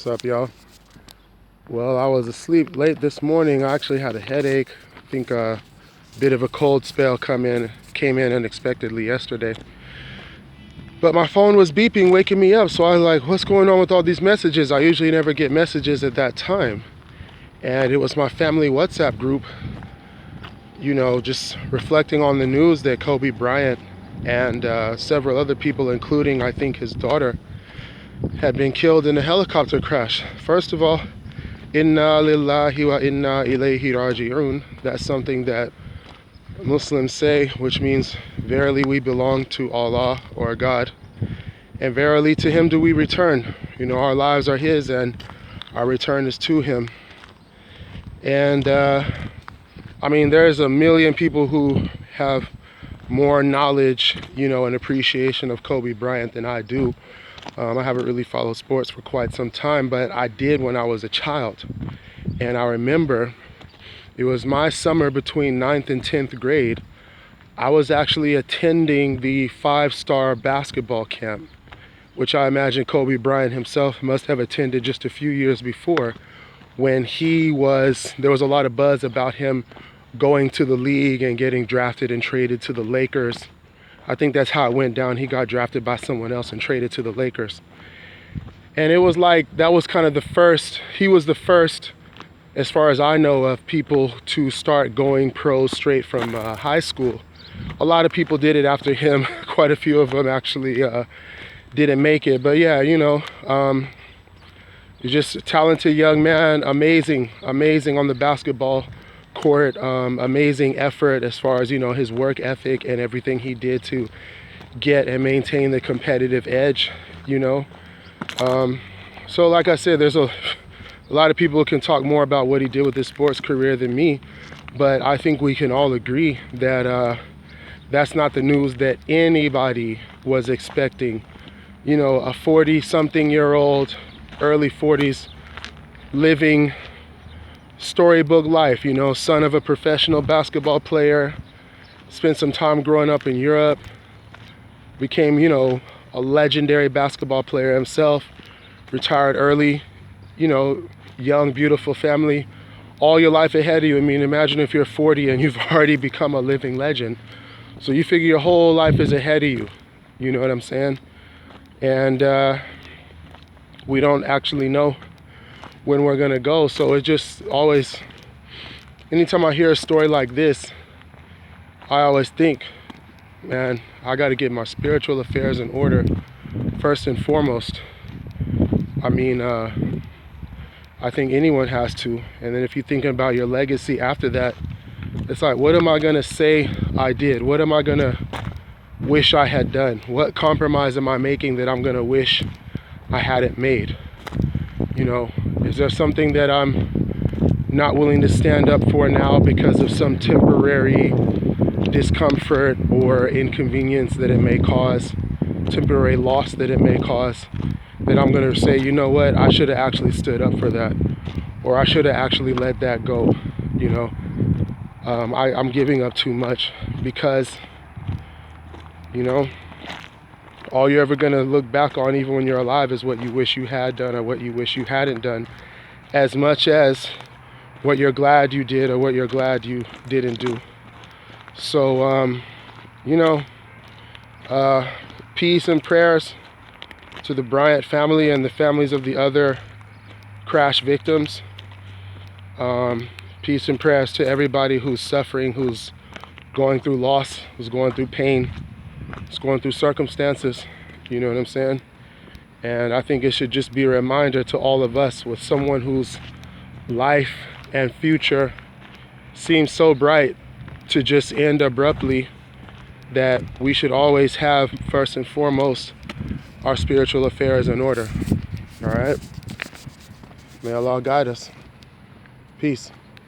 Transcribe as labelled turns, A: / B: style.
A: What's up, y'all? Well, I was asleep late this morning. I actually had a headache. I think a bit of a cold spell came in unexpectedly yesterday. But my phone was beeping, waking me up. So I was like, what's going on with all these messages? I usually never get messages at that time. And it was my family WhatsApp group, just reflecting on the news that Kobe Bryant and several other people, including I think his daughter, had been killed in a helicopter crash. First of all, inna lillahi wa inna ilayhi raji'un. That's something that Muslims say, which means verily we belong to Allah or God, and verily to him do we return. Our lives are his and our return is to him. And there's a million people who have more knowledge, and appreciation of Kobe Bryant than I do. I haven't really followed sports for quite some time, but I did when I was a child. And I remember it was my summer between 9th and 10th grade. I was actually attending the 5-star basketball camp, which I imagine Kobe Bryant himself must have attended just a few years before, when there was a lot of buzz about him going to the league and getting drafted and traded to the Lakers. I think that's how it went down. He got drafted by someone else and traded to the Lakers. And it was like, that was kind of he was the first, as far as I know, of people to start going pro straight from high school. A lot of people did it after him. Quite a few of them actually didn't make it. But yeah, he's just a talented young man, amazing on the basketball court, amazing effort as far as his work ethic and everything he did to get and maintain the competitive edge. So like I said, there's a lot of people who can talk more about what he did with his sports career than me, but I think we can all agree that that's not the news that anybody was expecting. A 40-something-year-old, early 40s, living storybook life, son of a professional basketball player, spent some time growing up in Europe, became, a legendary basketball player himself, retired early, young, beautiful family, all your life ahead of you. Imagine if you're 40 and you've already become a living legend. So you figure your whole life is ahead of you, you know what I'm saying? And we don't actually know when we're gonna go. So it just always, anytime I hear a story like this, I always think, man, I gotta get my spiritual affairs in order first and foremost. I think anyone has to. And then if you're thinking about your legacy after that, it's like, what am I gonna say I did? What am I gonna wish I had done? What compromise am I making that I'm gonna wish I hadn't made? Is there something that I'm not willing to stand up for now because of some temporary discomfort or inconvenience that it may cause, temporary loss that it may cause, that I'm going to say, you know what, I should have actually stood up for that, or I should have actually let that go. I'm giving up too much because, all you're ever going to look back on, even when you're alive, is what you wish you had done or what you wish you hadn't done, as much as what you're glad you did or what you're glad you didn't do. So, peace and prayers to the Bryant family and the families of the other crash victims. Peace and prayers to everybody who's suffering, who's going through loss, who's going through pain, who's going through circumstances, you know what I'm saying? And I think it should just be a reminder to all of us, with someone whose life and future seems so bright to just end abruptly, that we should always have, first and foremost, our spiritual affairs in order. All right? May Allah guide us. Peace.